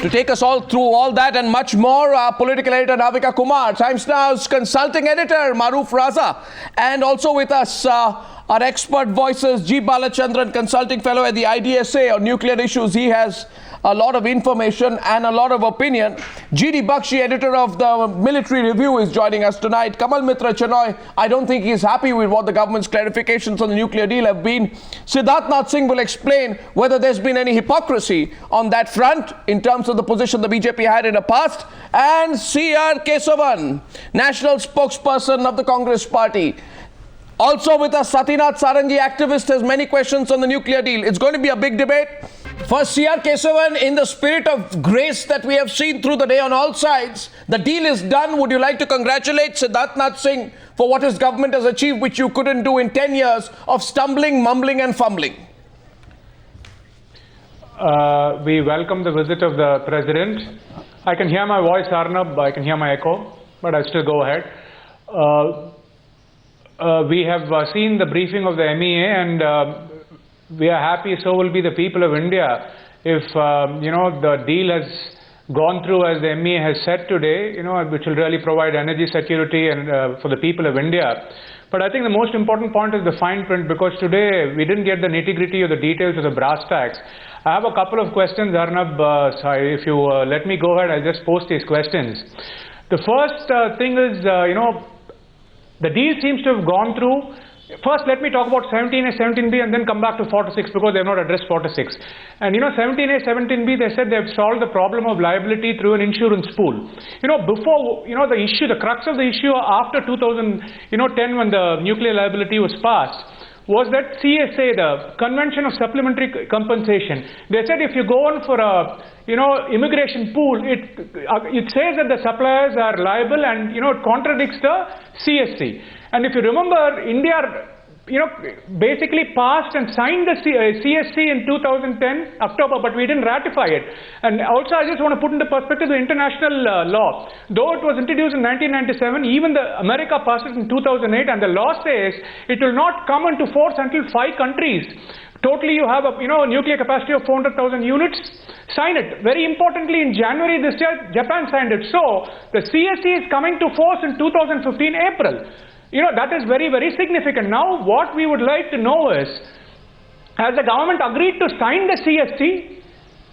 To take us all through all that and much more, our political editor Navika Kumar, Times Now's consulting editor Maruf Raza, and also with us our expert voices G. Balachandran, consulting fellow at the IDSA on nuclear issues. He has a lot of information and a lot of opinion. G.D. Bakshi, editor of the Military Review, is joining us tonight. Kamal Mitra Chenoy, I don't think he's happy with what the government's clarifications on the nuclear deal have been. Siddharth Singh will explain whether there's been any hypocrisy on that front in terms of the position the BJP had in the past. And C.R. Kesavan, national spokesperson of the Congress party. Also with us, Satynath Sarangi, activist, has many questions on the nuclear deal. It's going to be a big debate. First, C.R. Kesavan, in the spirit of grace that we have seen through the day on all sides, the deal is done. Would you like to congratulate Siddharth Singh for what his government has achieved, which you couldn't do in 10 years of stumbling, mumbling and fumbling? We welcome the visit of the President. I can hear my voice, Arnab. I can hear my echo, but I still go ahead. We have seen the briefing of the MEA, and we are happy, so will be the people of India, if the deal has gone through as the MEA has said today, which will really provide energy security and for the people of India. But I think the most important point is the fine print, because today we didn't get the nitty-gritty of the details of the brass tacks. I have a couple of questions, Arnab. If you let me go ahead, I'll just post these questions. The first thing is, the deal seems to have gone through. First, let me talk about 17A, 17B, and then come back to 4 to 6, because they have not addressed 4 to 6. And 17A, 17B, they said they have solved the problem of liability through an insurance pool. Before, the issue, the crux of the issue after 2010, when the nuclear liability was passed, was that CSA, the Convention of Supplementary Compensation. They said if you go on for a immigration pool, it says that the suppliers are liable, and it contradicts the CSC. And if you remember, India basically passed and signed the CSC in 2010 October, but we didn't ratify it. And also, I just want to put into perspective the international law. Though it was introduced in 1997, even America passed it in 2008, and the law says it will not come into force until 5 countries. Totally, you have a nuclear capacity of 400,000 units. Sign it. Very importantly, in January this year, Japan signed it. So the CSC is coming to force in 2015 April. That is very, very significant. Now, what we would like to know is, has the government agreed to sign the CSC?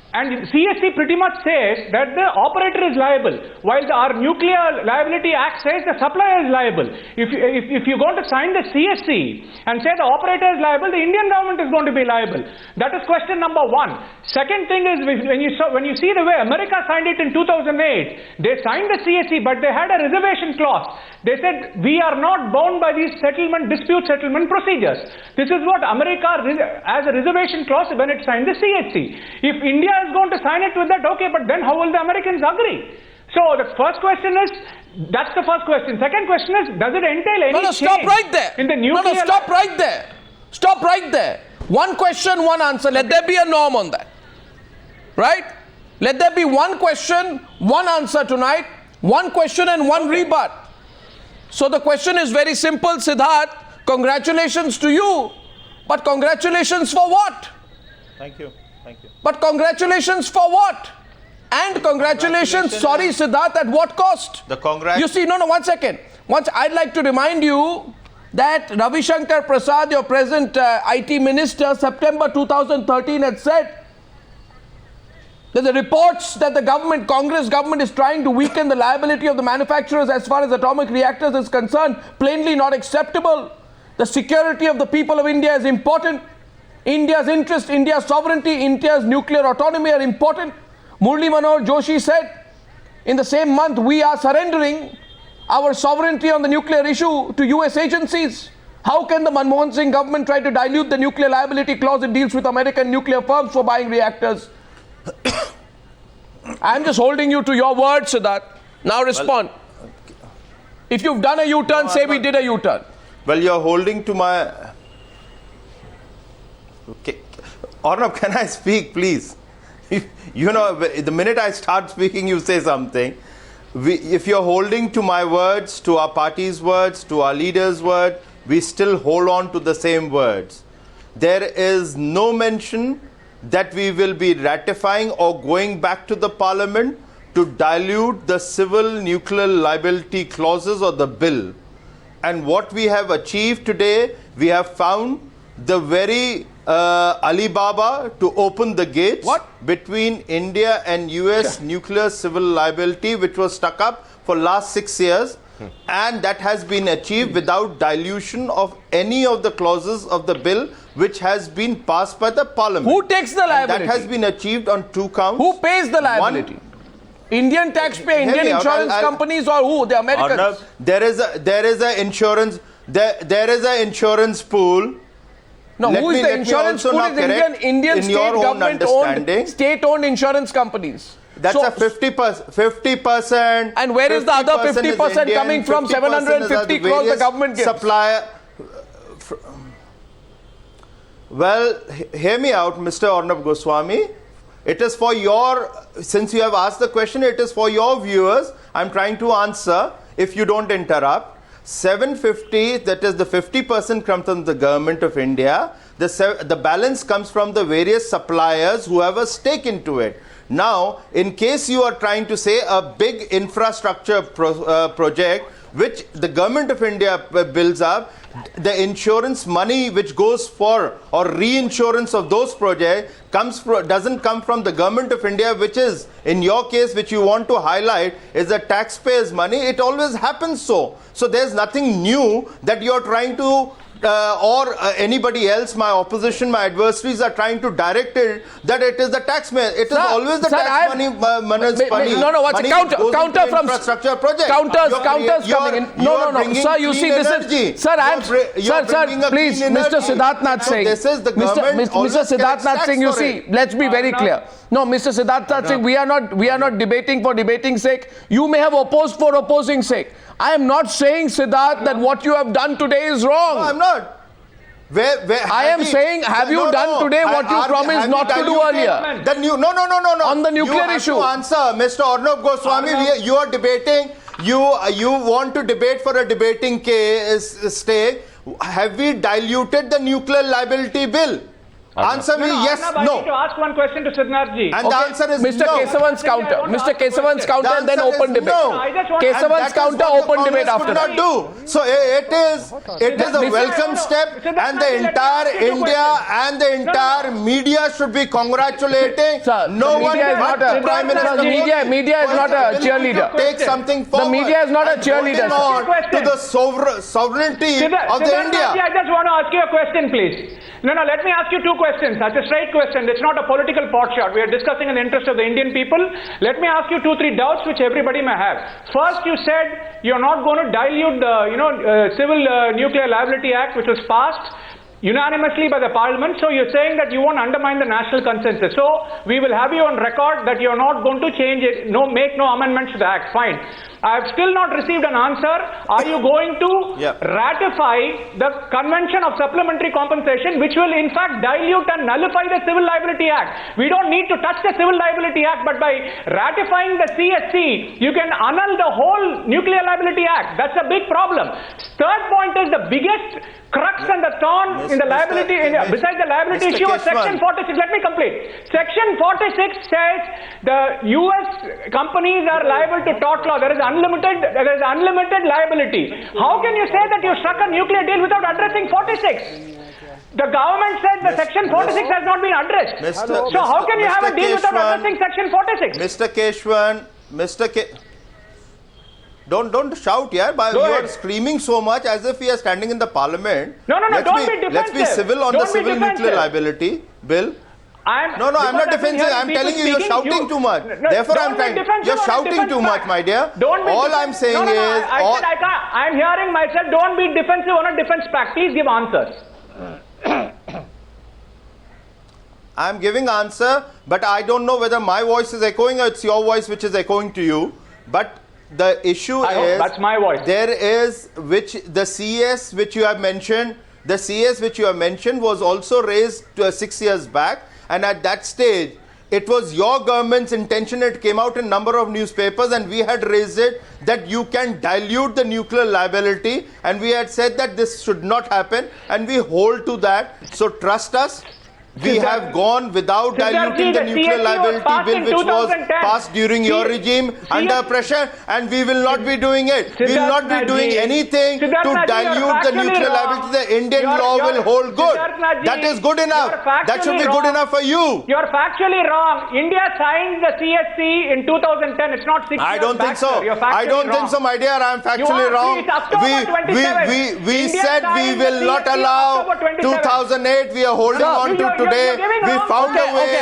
And CSC pretty much says that the operator is liable, while our Nuclear Liability Act says the supplier is liable. If you're going to sign the CSC and say the operator is liable, the Indian government is going to be liable. That is question number 1. Second thing is, when you see the way America signed it in 2008, they signed the CSC, but they had a reservation clause. They said, we are not bound by these dispute settlement procedures. This is what America as a reservation clause when it signed the CSC. If India is going to sign it with that, okay, but then how will the Americans agree? So the first question is, that's the first question. Second question is, does it entail any change? Stop right there. In the nuclear... stop right there. Stop right there. One question, one answer. Let there be a norm on that. Right? Let there be one question, one answer tonight. One question and one rebut. So the question is very simple, Siddharth. Congratulations to you. But congratulations for what? Thank you. Thank you. But congratulations for what? And congratulations, sorry Siddharth, at what cost? You see, no, one second. I'd like to remind you that Ravi Shankar Prasad, your present IT minister, September 2013 had said that the reports that the Congress government is trying to weaken the liability of the manufacturers as far as atomic reactors is concerned, plainly not acceptable. The security of the people of India is important. India's interest, India's sovereignty, India's nuclear autonomy are important. Murli Manohar Joshi said, in the same month, we are surrendering our sovereignty on the nuclear issue to US agencies. How can the Manmohan Singh government try to dilute the nuclear liability clause it deals with American nuclear firms for buying reactors? I'm just holding you to your word, Siddharth. Now respond. Well, if you've done a U-turn, say we did a U-turn. Well, you're holding to my... Okay. Arnab, can I speak, please? The minute I start speaking, you say something. If you're holding to my words, to our party's words, to our leader's word, we still hold on to the same words. There is no mention that we will be ratifying or going back to the parliament to dilute the civil nuclear liability clauses of the bill. And what we have achieved today, we have found the very Alibaba to open the gates between India and US nuclear civil liability, which was stuck up for last 6 years. And that has been achieved without dilution of any of the clauses of the bill, which has been passed by the parliament. Who takes the liability? And that has been achieved on 2 counts. Who pays the liability? Indian taxpayer, Indian insurance companies, or who? The Americans? Arnab, there is a insurance. There is a insurance pool. No, who is the insurance pool? Is Indian state-owned insurance companies. That's a 50%. And where is the other 50% coming from? 750 crores the government gives. Supplier. Well, hear me out, Mr. Arnab Goswami. It is for your, since you have asked the question, it is for your viewers. I'm trying to answer if you don't interrupt. 750, that is the 50% comes from the government of India. The balance comes from the various suppliers who have a stake into it. Now, in case you are trying to say a big infrastructure project, which the government of India builds up, the insurance money which goes for or reinsurance of those projects doesn't come from the government of India, which is, in your case, which you want to highlight, is the taxpayers' money. It always happens so. So there's nothing new that you're trying to anybody else, my opposition, my adversaries are trying to direct it that it is the taxpayer. It is always the tax money. No, what's a counter from infrastructure project? Counters coming in. No, sir. You see, this is sir. Please, Mr. Siddharth Singh. This is the government. Mr. Siddharth Singh. You see, let's be very clear. No, Mr. Siddharth Singh, we are not debating for debating's sake. You may have opposed for opposing sake. I am not saying, Siddharth, that what you have done today is wrong. No, I'm not. I am saying, have you done today what you promised not to do earlier? No. On the nuclear issue. You have to answer, Mr. Arnab Goswami. You are debating. You want to debate for a debating stake. Have we diluted the nuclear liability bill? Answer me yes, I need to ask one question to Siddharthji. And the answer is Mr. no. Kesavan's counter. Mr. Kesavan's counter and then open debate. No. Kesavan's counter, open debate after that. So it is a welcome step, and the entire India and the entire media should be congratulating. No one but the Prime Minister. Media is not a cheerleader. Take something forward. The media is not a cheerleader. To the sovereignty of the India. I just want to ask you a question, please. No, let me ask you 2 questions. That's a straight question. It's not a political pot shot. We are discussing in the interest of the Indian people. Let me ask you 2-3 doubts which everybody may have. First, you said you're not going to dilute the Civil Nuclear Liability Act, which was passed unanimously by the parliament. So you're saying that you won't undermine the national consensus. So we will have you on record that you're not going to change it, make no amendments to the act. Fine. I have still not received an answer. Are you going to ratify the Convention of Supplementary Compensation, which will in fact dilute and nullify the Civil Liability Act? We don't need to touch the Civil Liability Act, but by ratifying the CSC, you can annul the whole Nuclear Liability Act. That's a big problem. Third point is the biggest crux and the thorn in the liability, besides the liability issue of Section 46. Let me complete. Section 46 says the US companies are liable to tort law. There is unlimited liability. How can you say that you struck a nuclear deal without addressing 46? The government said the Section 46 has not been addressed. So how can you have a deal without addressing Section 46? Mr. Keshwan, Don't shout, yeah. You are screaming so much as if we are standing in the parliament. No, don't be defensive. Let's be civil on the Civil Nuclear Liability Bill. I'm not defensive. I'm telling you, you're shouting too much. Therefore, I'm telling you, you're shouting too much, my dear. All I'm saying is... I'm hearing myself, don't be defensive on a defense pact. Please give answers. I'm giving answer, but I don't know whether my voice is echoing or it's your voice which is echoing to you. But the issue is... That's my voice. There is, the CS which you have mentioned, was also raised 6 years back. And at that stage, it was your government's intention. It came out in a number of newspapers, and we had raised it that you can dilute the nuclear liability, and we had said that this should not happen, and we hold to that. So trust us. We have gone without diluting the nuclear liability bill, which was passed during your regime under pressure, and we will not be doing it. We will not be doing anything to dilute the nuclear liability. The Indian law will hold good. That is good enough. That should be good enough for you. You're factually wrong. India signed the CSC in 2010. It's not 6 years I don't think back, so. sir. You're factually I don't wrong. think so, my dear. I am factually wrong. We said we will not allow 2008. We are holding on to today. We found a way.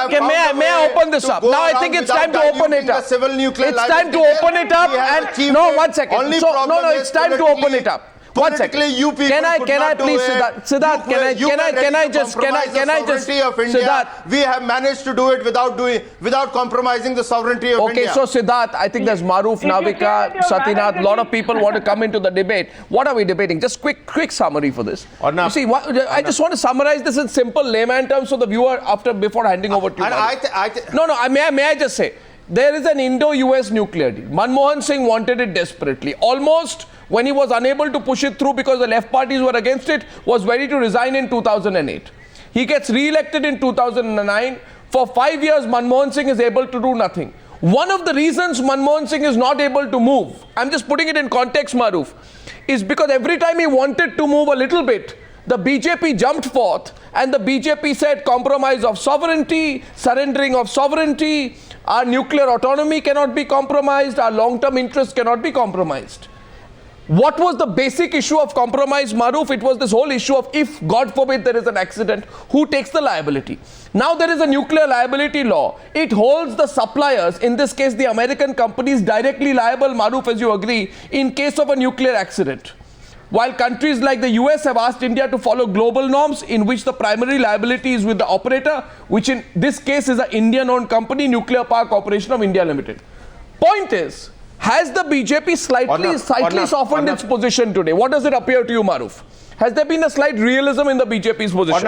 Okay, may I open this up? Now I think it's time to open it up. It's time to open it up and no, 1 second. So, no, it's time to open it up. 1 second. You people can I please, Siddharth, can I just, Siddharth, we have managed to do it without compromising the sovereignty of India. Okay, so Siddharth, I think there's Maruf, Navika, Satyanath, a lot of people want to come into the debate. What are we debating? Just quick summary for this. You see, I just want to summarize this in simple layman terms so the viewer before handing over to you. May I just say, there is an Indo-US nuclear deal. Manmohan Singh wanted it desperately. Almost when he was unable to push it through because the left parties were against it, was ready to resign in 2008. He gets re-elected in 2009. For 5 years, Manmohan Singh is able to do nothing. One of the reasons Manmohan Singh is not able to move, I'm just putting it in context, Maruf, is because every time he wanted to move a little bit, the BJP jumped forth and the BJP said compromise of sovereignty, surrendering of sovereignty, our nuclear autonomy cannot be compromised, our long-term interests cannot be compromised. What was the basic issue of compromise, Maruf? It was this whole issue of if, God forbid, there is an accident, who takes the liability? Now there is a nuclear liability law. It holds the suppliers, in this case the American companies, directly liable, Maruf, as you agree, in case of a nuclear accident. While countries like the US have asked India to follow global norms in which the primary liability is with the operator, which in this case is an Indian-owned company, Nuclear Power Corporation of India Limited. Point is, has the BJP slightly softened its position today? What does it appear to you, Maruf? Has there been a slight realism in the BJP's position?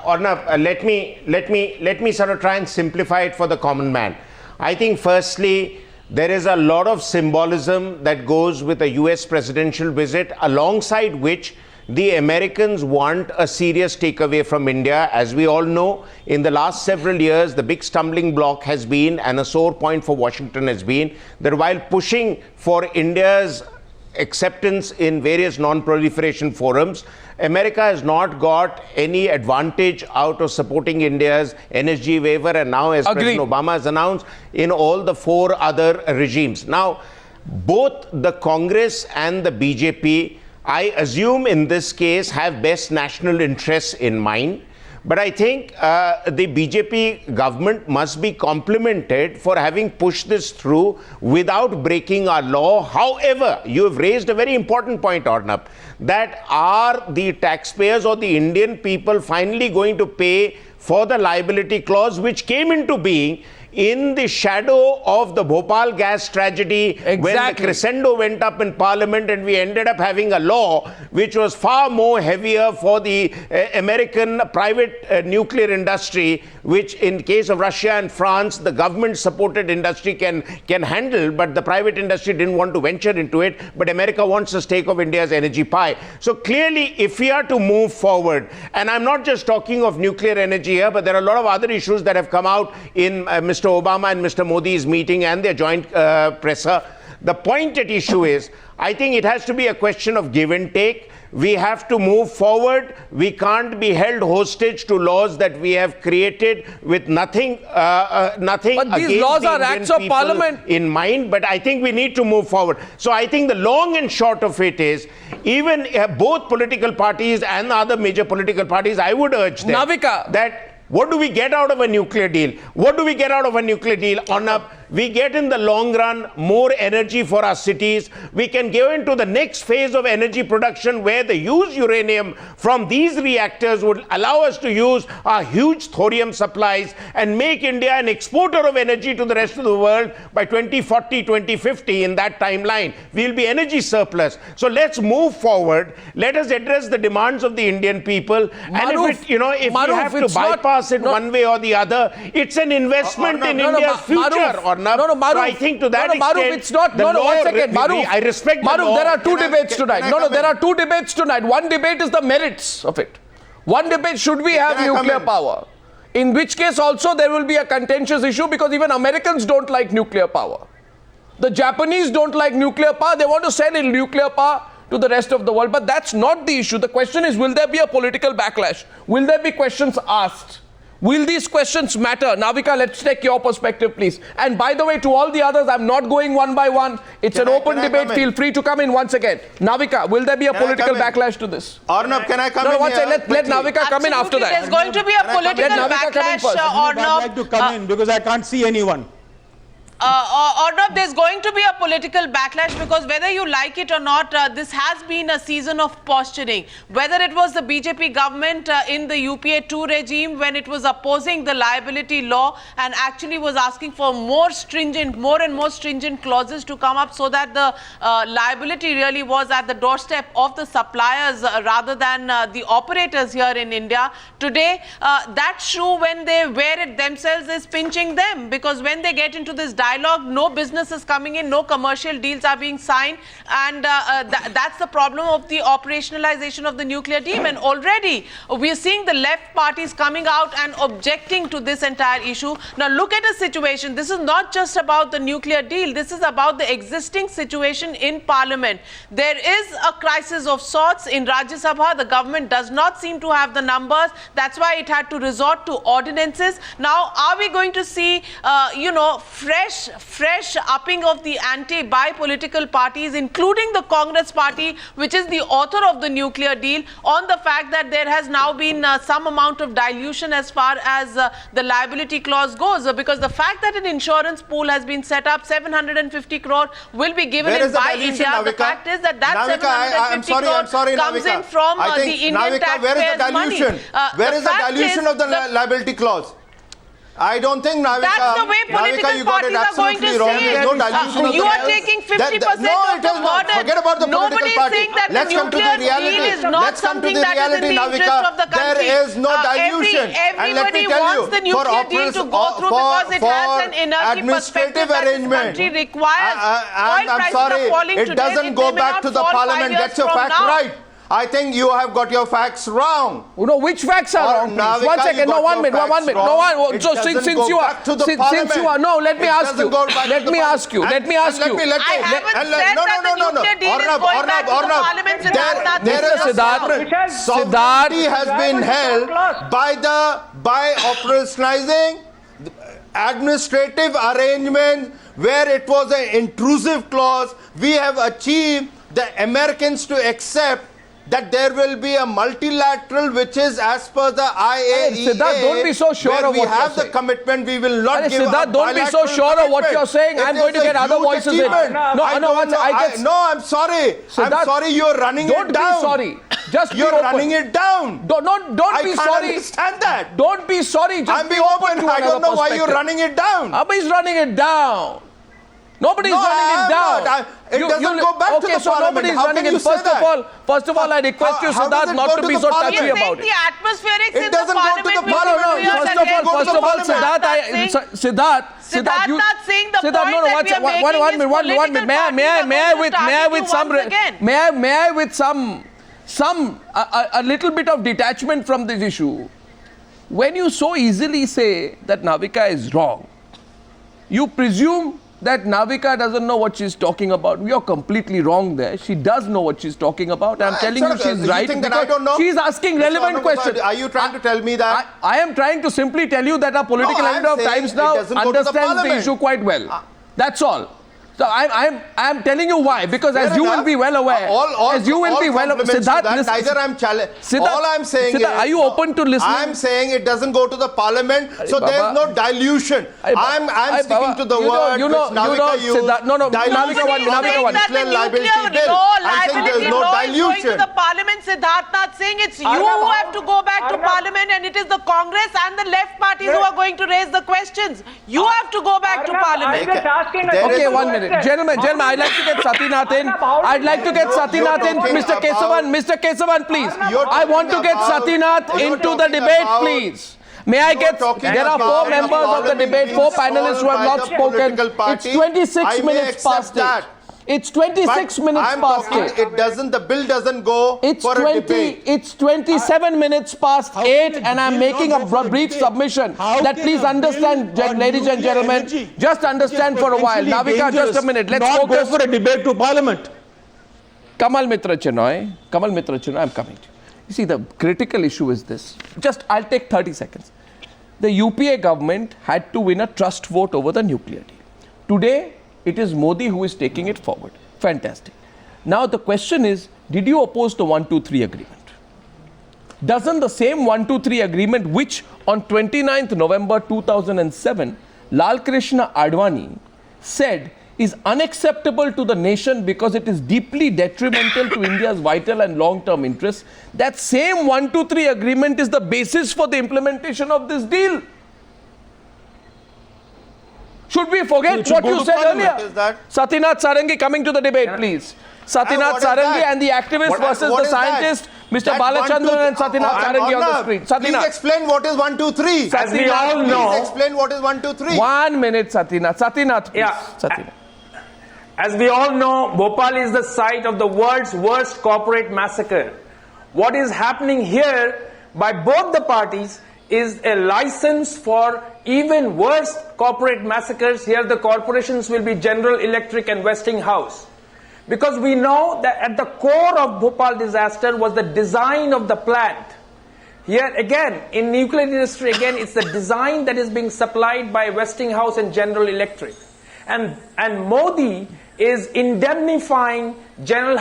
Arnab, let me sort of try and simplify it for the common man. I think firstly, there is a lot of symbolism that goes with a US presidential visit, alongside which the Americans want a serious takeaway from India. As we all know, in the last several years, the big stumbling block has been, and a sore point for Washington has been, that while pushing for India's acceptance in various non-proliferation forums, America has not got any advantage out of supporting India's energy waiver, and now, as President Obama has announced, in all the 4 other regimes. Now, both the Congress and the BJP, I assume in this case, have best national interests in mind. But I think the BJP government must be complimented for having pushed this through without breaking our law. However, you have raised a very important point, Arnab, that are the taxpayers or the Indian people finally going to pay for the liability clause which came into being in the shadow of the Bhopal gas tragedy, when the crescendo went up in Parliament and we ended up having a law which was far more heavier for the American private nuclear industry, which in case of Russia and France, the government-supported industry can handle, but the private industry didn't want to venture into it, but America wants a stake of India's energy pie. So clearly, if we are to move forward, and I'm not just talking of nuclear energy here, but there are a lot of other issues that have come out in Mr. Obama and Mr. Modi's meeting and their joint presser. The point at issue is, I think it has to be a question of give and take. We have to move forward. We can't be held hostage to laws that we have created with nothing but these laws are acts of parliament in mind. But I think we need to move forward. So I think the long and short of it is, even both political parties and the other major political parties, I would urge them that what do we get out of a nuclear deal? What do we get out of a nuclear deal? We get in the long run more energy for our cities. We can go into the next phase of energy production where the used uranium from these reactors would allow us to use our huge thorium supplies and make India an exporter of energy to the rest of the world by 2040, 2050. In that timeline, we'll be energy surplus. So let's move forward. Let us address the demands of the Indian people. Maruf, and if we have to bypass it one way or the other, it's an investment in India's future. Maruf, so I think to that extent, Maruf, it's not. One second, Maruf. I respect Maruf, the law. there are two debates tonight. There are two debates tonight. One debate is the merits of it. One debate, should we have Can I come nuclear in? power? In which case also there will be a contentious issue because even Americans don't like nuclear power. The Japanese don't like nuclear power. They want to sell in nuclear power to the rest of the world. But that's not the issue. The question is, will there be a political backlash? Will there be questions asked? Will these questions matter? Navika, let's take your perspective, please. And by the way, to all the others, I'm not going one by one. It's an open debate. Feel free to come in once again. Navika, will there be a political backlash to this? Arnab, can I come in One here? second. Let Navika come in after that. There's going to be a political backlash, I'd like to come in because I can't see anyone. Arnab, there's going to be a political backlash because whether you like it or not, this has been a season of posturing. Whether it was the BJP government in the UPA 2 regime when it was opposing the liability law and actually was asking for more and more stringent clauses to come up so that the liability really was at the doorstep of the suppliers rather than the operators here in India. Today, that shoe, when they wear it themselves, is pinching them because when they get into this dialogue, no business is coming in, no commercial deals are being signed, and that's the problem of the operationalization of the nuclear deal. And already we are seeing the left parties coming out and objecting to this entire issue. Now look at a situation. This is not just about the nuclear deal. This is about the existing situation in Parliament. There is a crisis of sorts in Rajya Sabha. The government does not seem to have the numbers. That's why it had to resort to ordinances. Now, are we going to see, fresh upping of the ante by political parties, including the Congress party, which is the author of the nuclear deal, on the fact that there has now been some amount of dilution as far as the liability clause goes? Because the fact that an insurance pool has been set up, 750 crore will be given in by India. Navika? The fact is that Navika, 750 crore comes Navika. in from I the think, Indian Navika, taxpayers' where is the money. dilution? Where is the dilution of the liability clause? I don't think, Navika. That's the way political Navika, you got it parties are going to absolutely wrong. say There's no dilution of you the are taking 50% no, of it the is not. burden. Forget about the Nobody political is party. saying that Let's the come to the nuclear reality. deal is not Let's come to something the that is in reality, the interest Navika. of the country. There is no dilution. Everybody and let me tell wants you, the nuclear deal to go through because it has an energy perspective that this country requires. Oil I'm prices sorry, are falling it today. doesn't go back to the parliament. Get your facts right. I think you have got your facts wrong. No, which facts are wrong? Navika, One second. you No, got 1 your minute. facts 1 minute. wrong. No one. It So doesn't since go you are, back to the since parliament. you are, no, let me It ask you. doesn't go back to Let the me parliament. ask you. Let me ask you. I haven't said that the nuclear deal is going back to the parliament. There is Siddharth. sovereignty has been held by operationalizing administrative arrangement where it was an intrusive clause. We have achieved the Americans to accept that there will be a multilateral which is as per the IAEA. Siddharth, don't be so sure where of we what have you're the saying. commitment. We will not give Siddharth, a don't be so bilateral sure of what commitment. you're saying. I'm It going to is get a other huge voices in. achievement. No, I'm sorry. Siddharth, I'm sorry. You're running don't it down. be sorry. Just You're be open. running it down. Don't be I can't sorry. understand that. Don't be sorry. Just I'm being open. I don't know why you're running it down. Nobody's running it down. Nobody's No, running I it am down. not. It doesn't go back to okay, the so parliament. nobody's How running can it. you say that? First of all, I request you, How does Siddharth, it not go to to be the so parliament? touchy You're about saying it. the atmospherics It in the doesn't go to the parliament. parliament. First of all, Siddharth, Siddharth you, not saying the Siddharth, point no, that one we are second, making one is minute, one political minute. May I with some, a little bit of detachment from this issue. When you so easily say that Navika is wrong, you presume that Navika doesn't know what she's talking about. You're completely wrong there. She does know what she's talking about. I'm telling you she's right. You think that I don't know? She's asking relevant questions. Are you trying to tell me that? I am trying to simply tell you that our political No, I am editor of saying Times it Now doesn't go to the understands the parliament. issue quite well. That's all. So I'm telling you why, because as you will be well aware, as you will be well aware, Siddharth, listen, neither I'm challenging. Siddharth, All I'm saying Siddharth, is, are you open to listening? I'm saying it doesn't go to the parliament, so there's no dilution. I'm sticking to the word which Navika used. Navika one. Liability bill. I'm saying there's no dilution. Going to the parliament, Siddharth not saying it's you who have to go back to parliament, and it is the Congress and the left parties who are going to raise the questions. You have to go back to parliament. I'm just asking Okay, 1 minute. Gentlemen, I'd like to get Satynath in. Mr. Kesavan, please. I want to get Satynath into the debate, please. May I get, there are 4 members of the debate, 4 panelists who have not spoken. It's 26 minutes past 8. It's 26 minutes I'm past talking, 8. it doesn't, the bill doesn't go It's for a debate. It's 27 minutes past How 8, can and I'm bill making not a go for a brief debate? submission How that can please a understand, bill on ladies and nuclear gentlemen. energy, Just understand which is for a while. potentially Navika, just a dangerous, minute. Let's not focus. go for a debate to Parliament. Kamal Mitra Chinoy, I'm coming to you. You see, the critical issue is this. I'll take 30 seconds. The UPA government had to win a trust vote over the nuclear deal. Today, it is Modi who is taking it forward. Fantastic. Now, the question is, did you oppose the 123 agreement? Doesn't the same 123 agreement, which on 29th November 2007, Lal Krishna Advani said is unacceptable to the nation because it is deeply detrimental to India's vital and long-term interests, that same 123 agreement is the basis for the implementation of this deal. Should we forget what you said earlier? Is that? Satyanath Sarangi coming to the debate, please. Satyanath what is Sarangi that? and the activist versus What the is that? scientist, Mr. That Balachandran and Satyanath Sarangi on the screen. Please Satyanath. explain what is 123. As we all Please explain what is 123. 1 minute, Satyanath. Satyanath, please. Yeah. Satyanath. As we all know, Bhopal is the site of the world's worst corporate massacre. What is happening here by both the parties is a license for even worse corporate massacres. Here the corporations will be General Electric and Westinghouse. Because we know that at the core of Bhopal disaster was the design of the plant. Here again, in nuclear industry, again, it's the design that is being supplied by Westinghouse and General Electric. And Modi is indemnifying General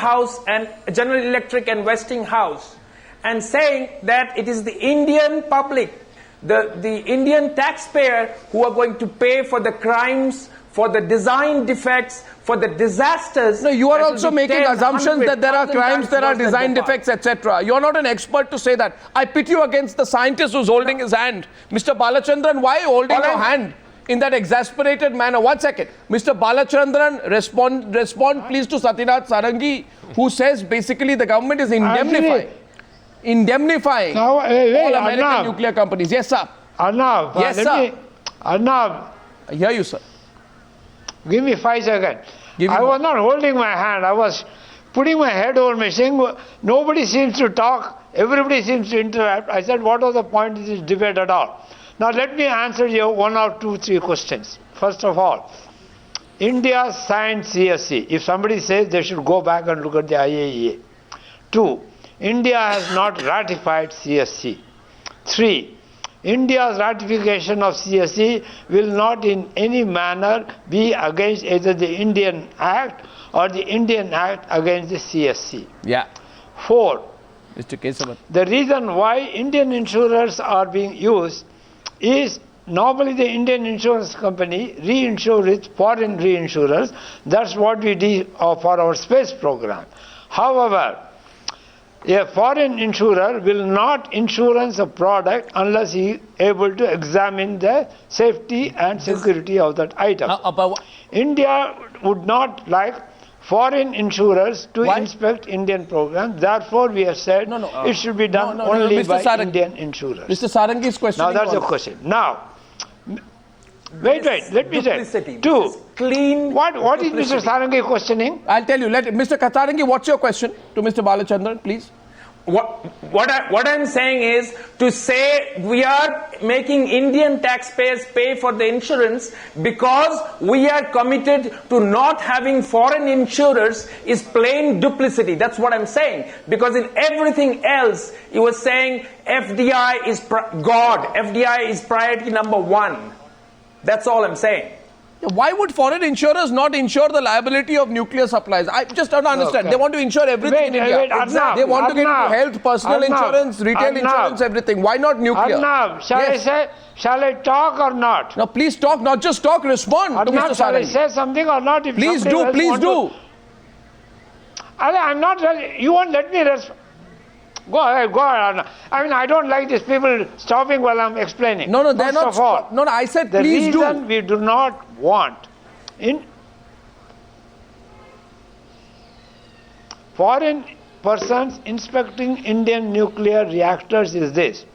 Electric and Westinghouse and saying that it is the Indian public, the Indian taxpayer who are going to pay for the crimes, for the design defects, for the disasters. No, you are that will also be making 10, assumptions that there are 100,000 crimes, there are times worse design than Bhopal. defects, etc. You are not an expert to say that. I pit you against the scientist who's holding his hand. Mr. Balachandran, why holding your hand in that exasperated manner? 1 second. Mr. Balachandran, respond please to Satyanath Sarangi, who says basically the government is indemnifying Now, all American Arnav. nuclear companies. Yes, sir. Arnav, Yes, sir. Arnav, I hear you, sir. give me 5 seconds. Give me I more. was not holding my hand. I was putting my head over my saying, nobody seems to talk. Everybody seems to interrupt. I said, what was the point of this debate at all? Now, let me answer you 1 or 2, 3 questions. First of all, India signed CSC. If somebody says they should go back and look at the IAEA. 2, India has not ratified CSC. 3, India's ratification of CSC will not in any manner be against either the Indian Act or the Indian Act against the CSC. Yeah. 4, Mr. Kesavan. the reason why Indian insurers are being used is normally the Indian insurance company reinsure with foreign reinsurers. That's what we did for our space program. However, a foreign insurer will not insurance a product unless he is able to examine the safety and security of that item. India would not like foreign insurers to inspect Indian programs. Therefore, we have said it should be done only by Indian insurers. Mr. Sarangi's question. Now, that's the question. Now, wait, let me say. 2, clean. What is Mr. Sarangi questioning? I'll tell you. Mr. Sarangi, what's your question to Mr. Balachandran, please? What I'm saying is to say we are making Indian taxpayers pay for the insurance because we are committed to not having foreign insurers is plain duplicity. That's what I'm saying. Because in everything else, you were saying FDI is God. FDI is priority number 1. That's all I'm saying. Why would foreign insurers not insure the liability of nuclear supplies? I just don't understand. Okay. They want to insure everything in India. They want to get into health, personal insurance, retail insurance, everything. Why not nuclear? Arnav, shall I talk or not? Now, please talk, not just talk, respond to Mr. Shall I Sarangi. say something or not? If Please somebody do, else please want do. I'm not ready. You won't let me respond. Go ahead, Arnav. I mean, I don't like these people stopping while I'm explaining. No, they're not. First of all, No, I said the please do. reason we do not want foreign persons inspecting Indian nuclear reactors is this.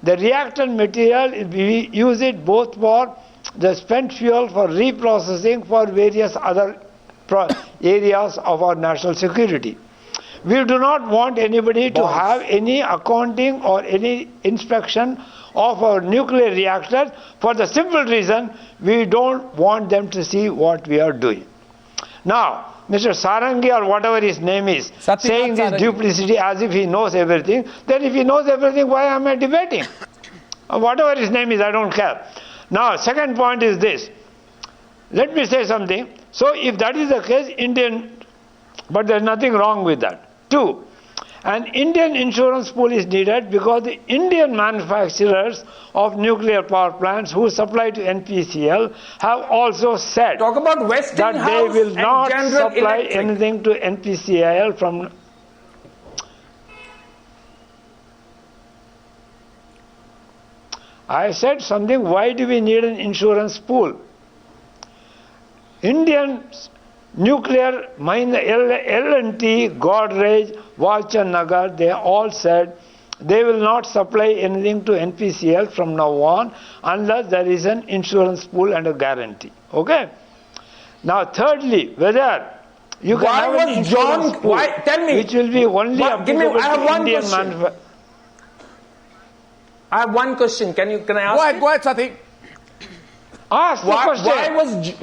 The reactor material, we use it both for the spent fuel for reprocessing for various other areas of our national security. We do not want anybody to have any accounting or any inspection of our nuclear reactors for the simple reason we don't want them to see what we are doing. Now, Mr. Sarangi or whatever his name is, saying this duplicity as if he knows everything, then if he knows everything, why am I debating? Whatever his name is, I don't care. Now, second point is this. Let me say something. So, if that is the case, but there's nothing wrong with that. Two, an Indian insurance pool is needed because the Indian manufacturers of nuclear power plants who supply to NPCL have also said Talk about Westinghouse that they will not and General supply Electric. anything to NPCL from... I said something, why do we need an insurance pool? Indian nuclear mine, L&T, Godrej, Walchan, they all said they will not supply anything to NPCL from now on unless there is an insurance pool and a guarantee. Okay? Now, thirdly, whether you can have an insurance pool, tell me, which will be only applicable to Indian manufacturers. I have one question. Can I ask? Go ahead, Sati. Ask the question.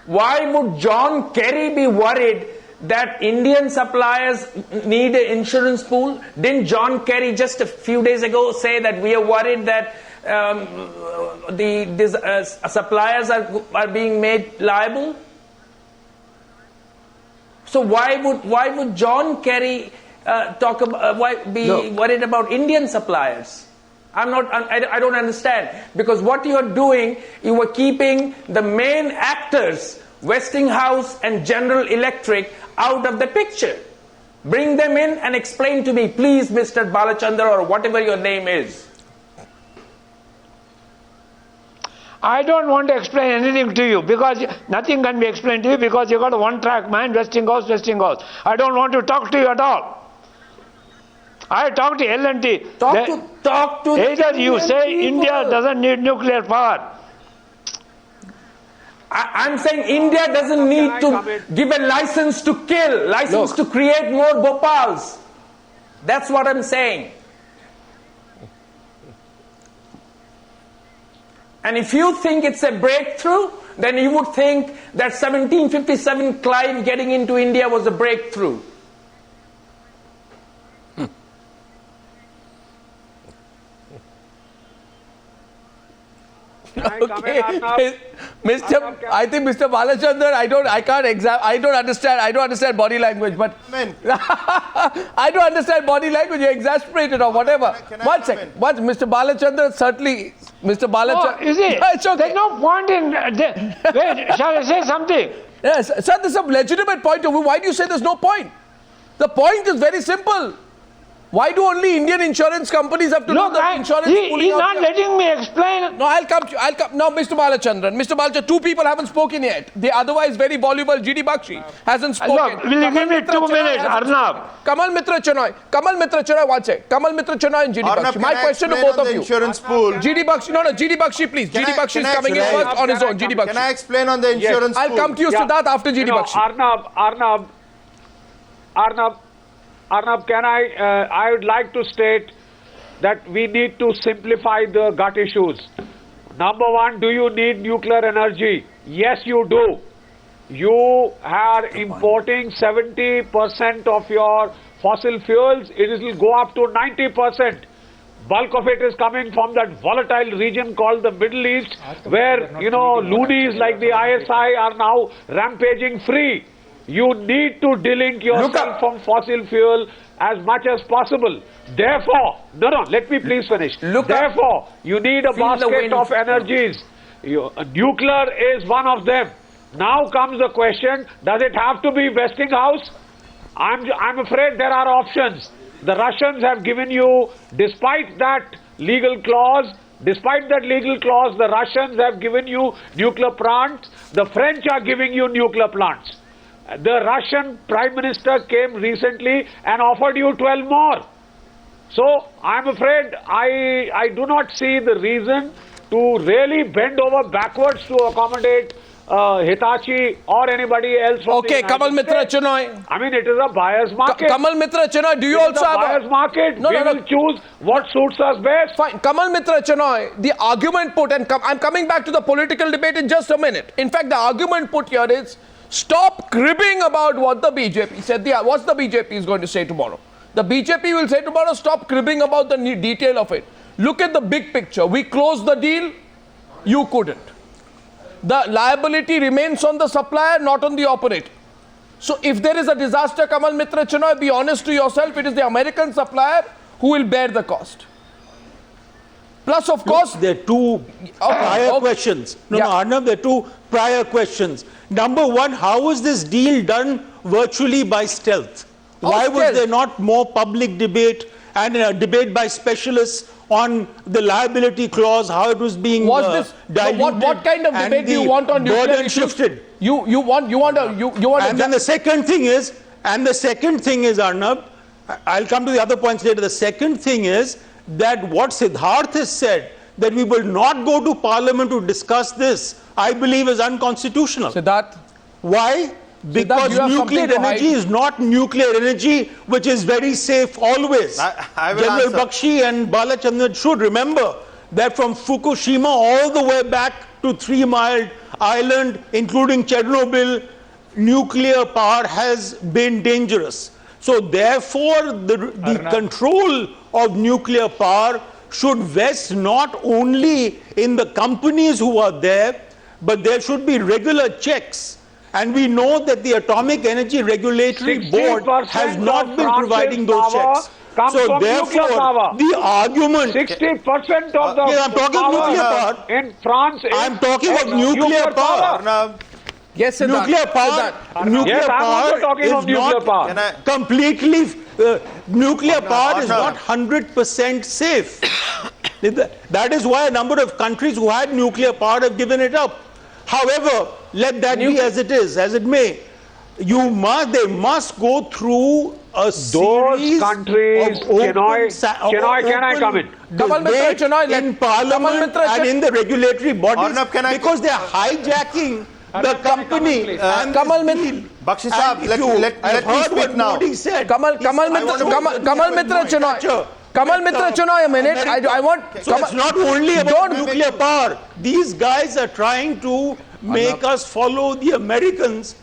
Why would John Kerry be worried that Indian suppliers need an insurance pool? Didn't John Kerry just a few days ago say that we are worried that suppliers are being made liable? So why would John Kerry be worried about Indian suppliers? I don't understand, because what you are doing, you are keeping the main actors, Westinghouse and General Electric, out of the picture. Bring them in and explain to me, please, Mr. Balachandra, or whatever your name is. I don't want to explain anything to you, because nothing can be explained to you, because you got a one-track mind, Westinghouse. I don't want to talk to you at all. I talk to L&T. Talk to either you say India doesn't need nuclear power. I'm saying India doesn't need to give a license to kill, license to create more Bhopals. That's what I'm saying. And if you think it's a breakthrough, then you would think that 1757 Clive getting into India was a breakthrough. Okay. I think Mr. Balachandran, I don't understand body language, but I don't understand body language. You're exasperated or whatever. One second. Mr. Balachandran, certainly, Mr. Balachandran. You see, it's okay. There's no point in, wait, shall I say something? Yes, sir, there's a legitimate point of view. Why do you say there's no point? The point is very simple. Why do only Indian insurance companies have to do the insurance pooling? He's not letting me explain. No, I'll come. Now, Mr. Balachandran, two people haven't spoken yet. The otherwise very voluble GD Bakshi hasn't spoken. Look, will you give me 2 minutes, Arnab? Kamal Mitra Chenoy, one second. Kamal Mitra Chenoy and GD Bakshi. My question to both of you. Insurance pool. GD Bakshi, please. GD Bakshi is coming in first on his own. GD Bakshi. Can I explain on the insurance pool? I'll come to you, Siddharth, after GD Bakshi. Arnab, I would like to state that we need to simplify the gut issues. Number one, do you need nuclear energy? Yes, you do. You are importing 70% of your fossil fuels. It will go up to 90%. Bulk of it is coming from that volatile region called the Middle East, where, loonies like the ISI are now rampaging free. You need to delink yourself from fossil fuel as much as possible. Therefore, let me please finish. Therefore, you need a basket of energies. Nuclear is one of them. Now comes the question, does it have to be Westinghouse? I'm afraid there are options. The Russians have given you, despite that legal clause, the Russians have given you nuclear plants. The French are giving you nuclear plants. The Russian Prime Minister came recently and offered you 12 more. So, I'm afraid I do not see the reason to really bend over backwards to accommodate Hitachi or anybody else from Okay, the Kamal United Mitra States. Chinoy. I mean, it is a buyer's market. Kamal Mitra Chinoy, do you It is also a have buyer's market. We will choose what suits us best. Fine. Kamal Mitra Chinoy, the argument put, and I'm coming back to the political debate in just a minute. In fact, the argument put here is, stop cribbing about what the BJP said. What's the BJP is going to say tomorrow? The BJP will say tomorrow, stop cribbing about the detail of it. Look at the big picture. We closed the deal, you couldn't. The liability remains on the supplier, not on the operator. So if there is a disaster, Kamal Mitra Chinoy, be honest to yourself, it is the American supplier who will bear the cost. Plus, of course, There are two prior questions. No, Arnab, there are two prior questions. Number one, how was this deal done virtually by stealth? Why was there not more public debate and a debate by specialists on the liability clause, how it was being diluted? What kind of debate do you want on nuclear burden issues? shifted. You want And then the second thing is, Arnab, I'll come to the other points later. The second thing is that what Siddharth has said, that we will not go to Parliament to discuss this, I believe is unconstitutional. Siddharth? Why? Because nuclear energy is not nuclear energy, which is very safe always. I will General answer. Bakshi and Balachandran should remember that from Fukushima all the way back to 3 Mile Island, including Chernobyl, nuclear power has been dangerous. So therefore, the control of nuclear power should vest not only in the companies who are there, but there should be regular checks. And we know that the Atomic Energy Regulatory Board has not been providing those checks. So therefore, the argument... 60% of the I'm talking power nuclear power. in France is... I'm talking of nuclear power. Yes, Siddharth. Nuclear power, Yes, I'm also talking of nuclear power. Completely, nuclear power is not 100% safe. That is why a number of countries who had nuclear power have given it up. However, let that be as it is, as it may. They must go through a series countries, of open, Chinoy, can I come in? Debate in Parliament and in the regulatory bodies, Arnab, because they are hijacking the company and Kamal Bakshi Saab, let me speak now. Kamal Mitra Chinoy. Kamal Mitra Chinoy, a minute. I want... So it's not only about nuclear power. These guys are trying to make us follow the Americans,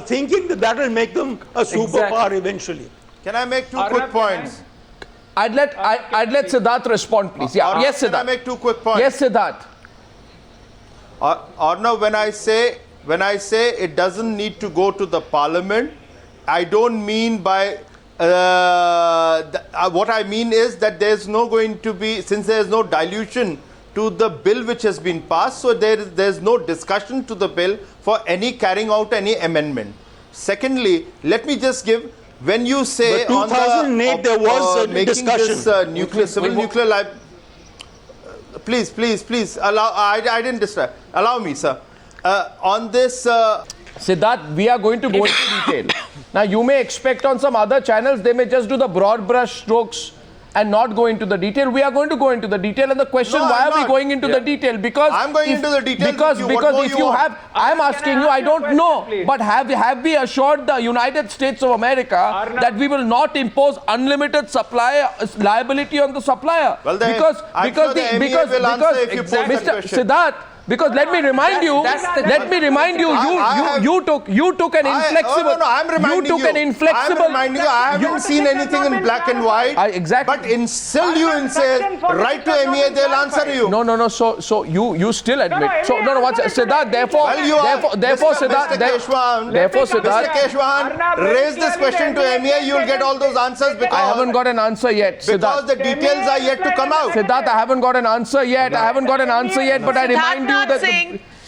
thinking that will make them a superpower eventually. Can I make two quick points? I'd let Siddharth respond, please. Yeah. Yes, Siddharth. Can I make two quick points? Yes, Siddharth. Arnav, when I say it doesn't need to go to the Parliament, I don't mean by... what I mean is that there's no going to be, since there's no dilution to the bill which has been passed, so there's no discussion to the bill for any carrying out any amendment. Secondly, let me just give, when you say But 2008 there was a making discussion. this civil-nuclear life, please, allow, I didn't distract, allow me, sir. On this... Siddharth, we are going to go into detail. Now, you may expect on some other channels, they may just do the broad brush strokes and not go into the detail. We are going to go into the detail, and the question, why are we going into the detail? Because I'm going into the detail because if you have, I'm asking you, I don't know, but have we assured the United States of America that we will not impose unlimited supplier liability on the supplier? Well, because Siddharth, because let me remind you, you took an inflexible. I'm reminding you. I haven't seen anything in black and white. Exactly. But still you insist, write to MEA, they'll answer you. No. So you still admit. Siddharth, therefore, Mr. Keshwan, raise this question to MEA, you'll get all those answers because I haven't got an answer yet. Because the details are yet to come out. Siddharth, I haven't got an answer yet. But I remind you that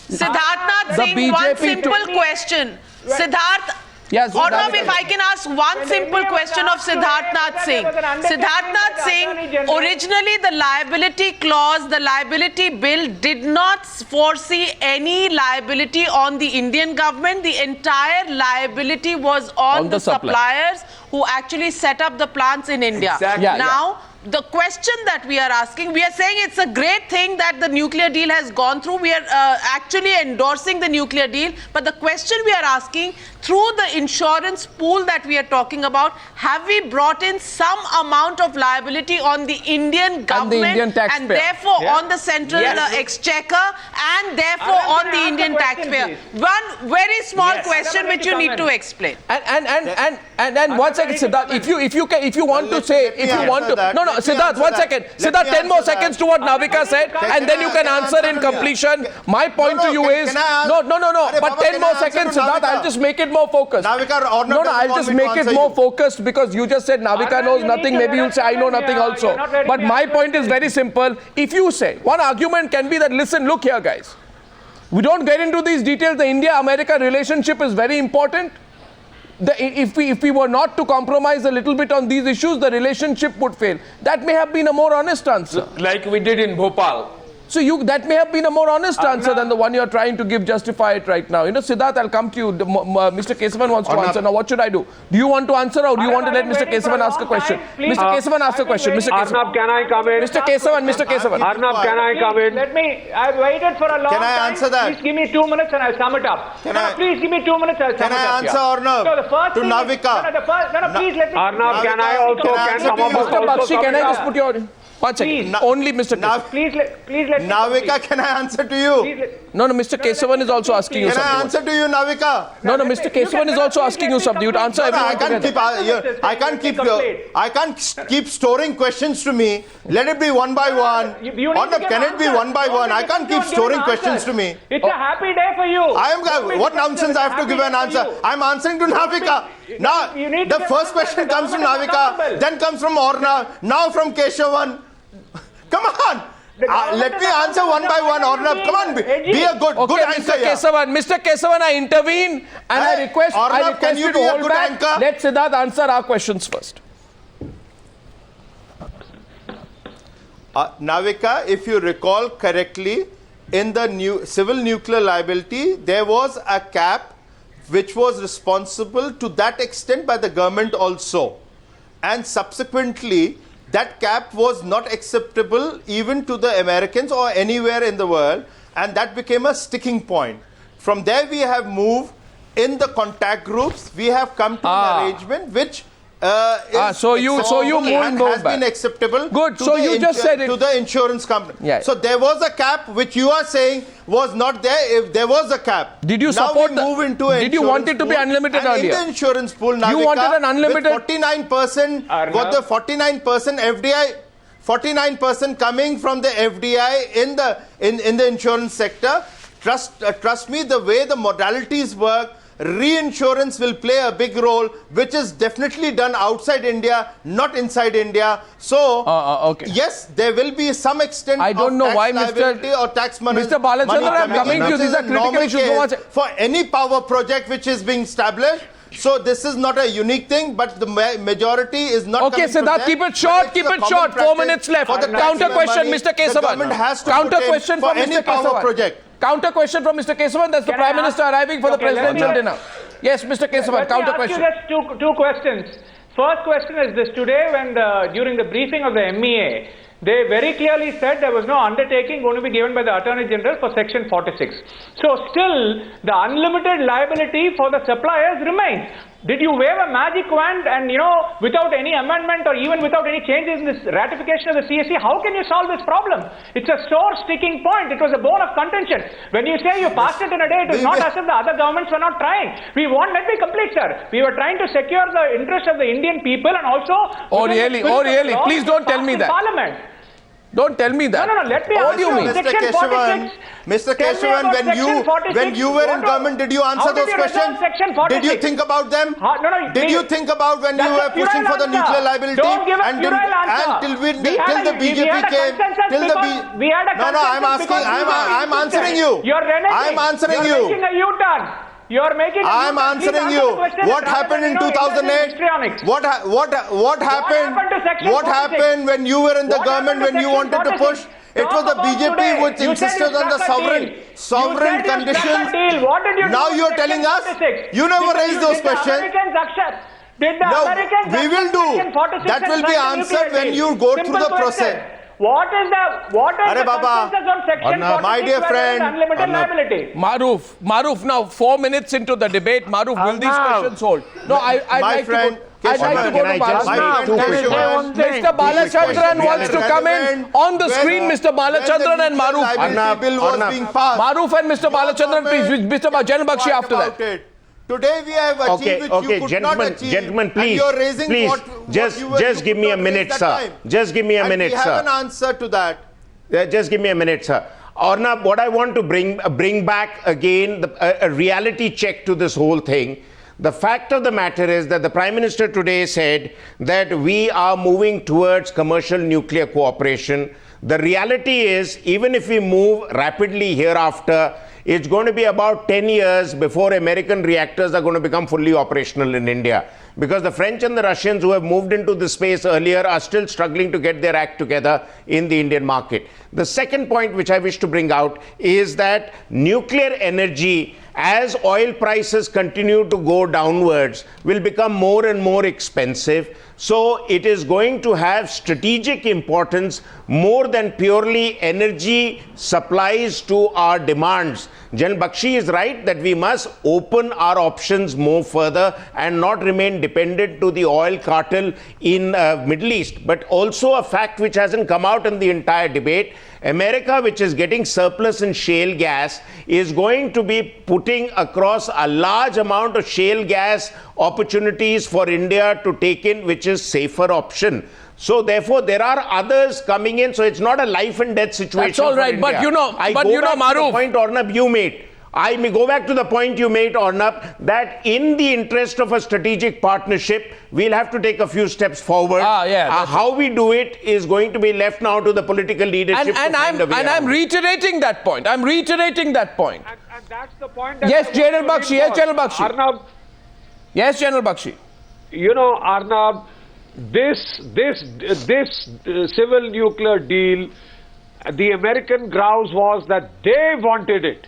Siddharth Singh, one simple question. Siddharth, yes, Arnab, if I can ask one simple question of Siddharth Singh. Siddharth Singh, originally the liability clause, the liability bill did not foresee any liability on the Indian government. The entire liability was on the suppliers who actually set up the plants in India. Exactly. Now, the question that we are asking, we are saying it's a great thing that the nuclear deal has gone through. We are actually endorsing the nuclear deal. But the question we are asking, through the insurance pool that we are talking about, have we brought in some amount of liability on the Indian government and the Indian taxpayer, and therefore on the central exchequer, and therefore on the Indian taxpayer? One very small question which you need to explain. And 1 second, Siddharth, if you want to say, Siddharth, 1 second. Siddharth, 10 more seconds to what Navika said, and then you can answer in completion. My point to you is, no, but 10 more seconds, Siddharth, I'll just make it more focused. I'll just make it more focused, because you just said Navika knows nothing, maybe you'll say I know nothing also. But my point is very simple. If you say, one argument can be that, listen, look here guys, we don't get into these details, the India-America relationship is very important. If we were not to compromise a little bit on these issues, the relationship would fail. That may have been a more honest answer. Like we did in Bhopal. So that may have been a more honest answer than the one you're trying to justify it right now. Siddharth, I'll come to you. Mr. Kesavan wants to answer. Now, what should I do? Do you want to answer, or do you want to let Mr. Kesavan ask a question? Mr. Kesavan, ask a question. Mr. Kesavan. Arnab, can I come in? Mr. Kesavan. Arnab, can I come in? I've waited for a long time. Can I answer that? Please give me 2 minutes and I'll sum it up. Please give me 2 minutes, I'll sum it up. Can I answer, Arnab? So the first to thing Navika. Please let me... Arnab, can I also... Mr. Bakshi, can I just put your... 1 second. Only Mr. Kesavan. Please let me... Navika, can I answer to you? No, Mr. Kesavan is also asking you something. Can I answer to you, Navika? No, Mr. Kesavan is also asking you something. You'd answer everyone together. I can't keep storing questions to me. Let it be one by one. Arnab, can it be one by one? I can't keep storing questions to me. It's a happy day for you. What nonsense I have to give an answer? I'm answering to Navika. Now, the first question comes from Navika, then comes from Arnab, now from Kesavan. Come on. Let me answer one by one, Arnab. Come on, be a good anchor. Mr. Kesavan, I intervene and I request you to hold back. Anchor? Let Siddharth answer our questions first. Navika, if you recall correctly, in the civil nuclear liability, there was a cap which was responsible to that extent by the government also. And subsequently, that cap was not acceptable even to the Americans or anywhere in the world, and that became a sticking point. From there we have moved in the contact groups. We have come to an arrangement which has been acceptable. Good. So you just said it to the insurance company. Yes. So there was a cap which you are saying was not there. If there was a cap, did you support did you want it to be unlimited earlier? In the insurance pool, Navika, you wanted an unlimited. 49% got the 49% FDI. 49% coming from the FDI in the insurance sector. Trust me, the way the modalities work, reinsurance will play a big role, which is definitely done outside India, not inside India. So, yes, there will be some extent I don't of know tax why liability or tax money. Mr. Balachandran, I'm coming to you. These are critical issues. For any power project which is being established. So this is not a unique thing, but the majority is not. Okay, Siddharth, keep it short. Keep it short. 4 minutes left. Counter question, Mr. Kesavan. Counter question from Mr. Kesavan. Counter question from Mr. Kesavan. That's the Prime Minister arriving for the presidential dinner. Yes, Mr. Kesavan. Counter question. Let me ask you just two questions. First question is this: today, when during the briefing of the MEA, they very clearly said there was no undertaking going to be given by the Attorney General for Section 46. So still, the unlimited liability for the suppliers remains. Did you wave a magic wand and, without any amendment or even without any changes in this ratification of the CSC, how can you solve this problem? It's a sore sticking point. It was a bone of contention. When you say you passed it in a day, it is not as if the other governments were not trying. Let me complete, sir. We were trying to secure the interest of the Indian people and also... Oh, really? Please don't tell me that. Parliament. Don't tell me that. No, let me What do you mean? Mr. Kesavan, when you were in government, did you answer those questions? Did you think about them? Did you think about when you were pushing for the nuclear liability? Till the BJP came, I'm answering you. I'm answering you. I'm answering you. What happened in 2008? What happened when you were in the government, when you wanted to push? It was the BJP which insisted on the sovereign conditions. Now you are telling us you never raised those questions. Did the No, Americans we will do. Section 46 That will be and answered nuclear when deal? you go Simple through the question. process. What is Arre the Baba, consensus on Section 46 my dear whether friend, it's unlimited Arnab. liability? Maruf, now 4 minutes into the debate. Maruf, will these Arnab. questions hold? No, I'd My like friend, to go, I'd like to go Can I to just My Maruf. friend Can I say Keshavan, one thing? Mr. Balachandran wants to come in. On the screen, Mr. Balachandran and Maruf. Liability bill was being passed. Maruf and Mr. Balachandran, please. Mr. Janal Bakshi Quiet after about that. it. Today we have achieved which you could not achieve. Gentlemen, please, and you're raising please, what just you were, just you give could me a not raise minute, that sir. time. Just give me a And minute, we sir. have an answer to that. Just give me a minute, sir. Arnab, what I want to bring back again, a reality check to this whole thing. The fact of the matter is that the Prime Minister today said that we are moving towards commercial nuclear cooperation. The reality is, even if we move rapidly hereafter, it's going to be about 10 years before American reactors are going to become fully operational in India. Because the French and the Russians who have moved into this space earlier are still struggling to get their act together in the Indian market. The second point which I wish to bring out is that nuclear energy, as oil prices continue to go downwards, will become more and more expensive. So it is going to have strategic importance more than purely energy supplies to our demands. Janal Bakshi is right that we must open our options more further and not remain dependent to the oil cartel in Middle East. But also a fact which hasn't come out in the entire debate, America, which is getting surplus in shale gas, is going to be putting across a large amount of shale gas opportunities for India to take in, which is safer option. So therefore, there are others coming in. So it's not a life and death situation. That's all right, for but India. you know, Maruf, Maruf. the point, Arnab, you made. I may go back to the point you made, Arnab, that in the interest of a strategic partnership, we'll have to take a few steps forward. How we do it is going to be left now to the political leadership. And I'm reiterating that point. I'm reiterating that point. And that's the point. That Yes, I want Janal to Bakshi. Yes, reinforce. Janal Bakshi. Arnab, Yes, Janal Bakshi. you know, Arnab, this civil nuclear deal, the American grouse was that they wanted it.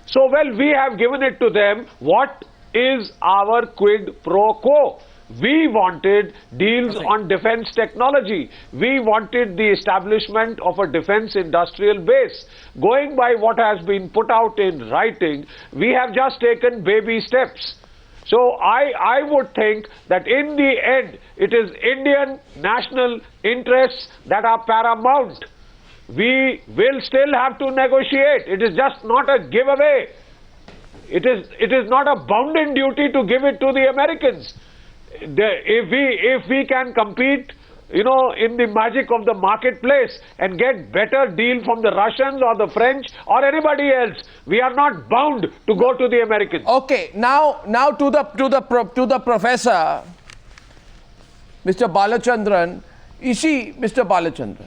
So, well, we have given it to them. What is our quid pro quo? We wanted deals on defense technology. We wanted the establishment of a defense industrial base. Going by what has been put out in writing, we have just taken baby steps. So I would think that in the end, it is Indian national interests that are paramount. We will still have to negotiate. It is just not a giveaway. It is not a bounden duty to give it to the Americans. If we can compete, you know, in the magic of the marketplace and get better deal from the Russians or the French or anybody else, we are not bound to go to the Americans. Okay, now to the professor, Mr. Balachandran. You see, Mr. Balachandran,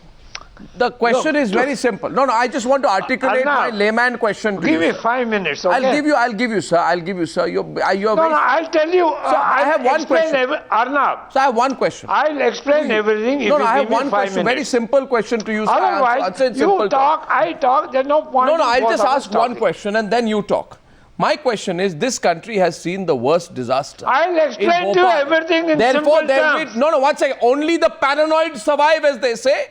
the question is very simple. No, I just want to articulate my layman question to you. Give me 5 minutes, okay? I'll give you, sir. You're No, very... I'll tell you. I have one question. Arnab. So I have one question. I'll explain everything if you I have give me one 5 question. minutes. Very simple question to you, sir. Otherwise, Answer in you simple talk, I talk, there's no point. No, in I'll both just of us ask one talking. question and then you talk. My question is, this country has seen the worst disaster. I'll explain to you everything in simple terms. No, one second. Only the paranoid survive, as they say.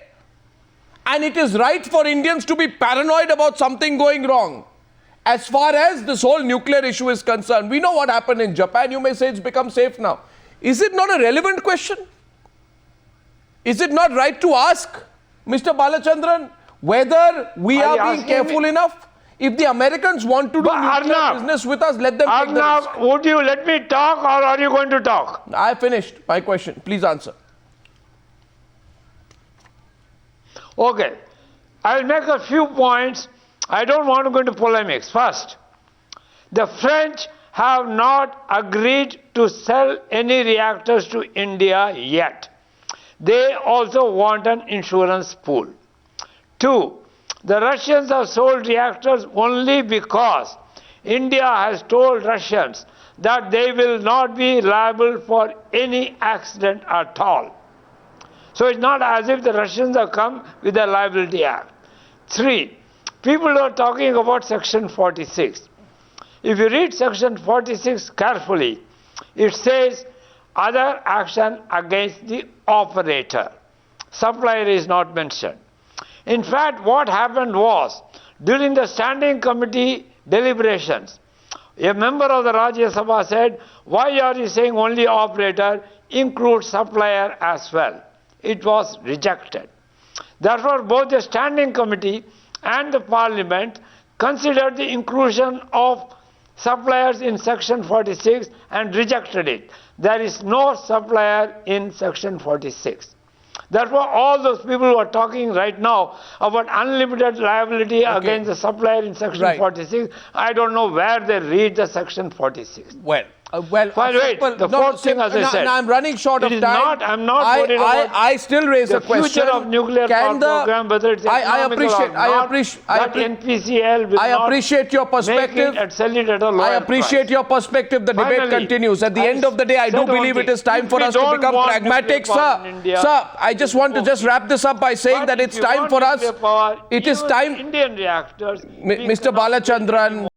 And it is right for Indians to be paranoid about something going wrong. As far as this whole nuclear issue is concerned, we know what happened in Japan. You may say it's become safe now. Is it not a relevant question? Is it not right to ask, Mr. Balachandran, whether we are being careful enough? If the Americans want to do nuclear business with us, let them take the risk. Would you let me talk or are you going to talk? I finished my question. Please answer. Okay. I'll make a few points. I don't want to go into polemics. First, the French have not agreed to sell any reactors to India yet. They also want an insurance pool. Two, the Russians have sold reactors only because India has told Russians that they will not be liable for any accident at all. So it's not as if the Russians have come with a liability act. Three, people are talking about Section 46. If you read Section 46 carefully, it says other action against the operator. Supplier is not mentioned. In fact, what happened was, during the standing committee deliberations, a member of the Rajya Sabha said, why are you saying only operator? Include supplier as well. It was rejected. Therefore, both the standing committee and the parliament considered the inclusion of suppliers in section 46 and rejected it. There is no supplier in section 46. Therefore, all those people who are talking right now about unlimited liability against the supplier in section 46, I don't know where they read the section 46. Well, the fourth thing, as I said, I'm running short of time. I'm not worried about I still raise the a question. future of nuclear power program, whether it's I appreciate NPCL will I appreciate your perspective. Make it sell it at a lower I appreciate your perspective. The debate continues. At the end of the day, I do believe it is time for us to become pragmatic, sir. Sir, I just want to just wrap this up by saying that it's time for us. It is time. Indian reactors. Mr. Balachandran.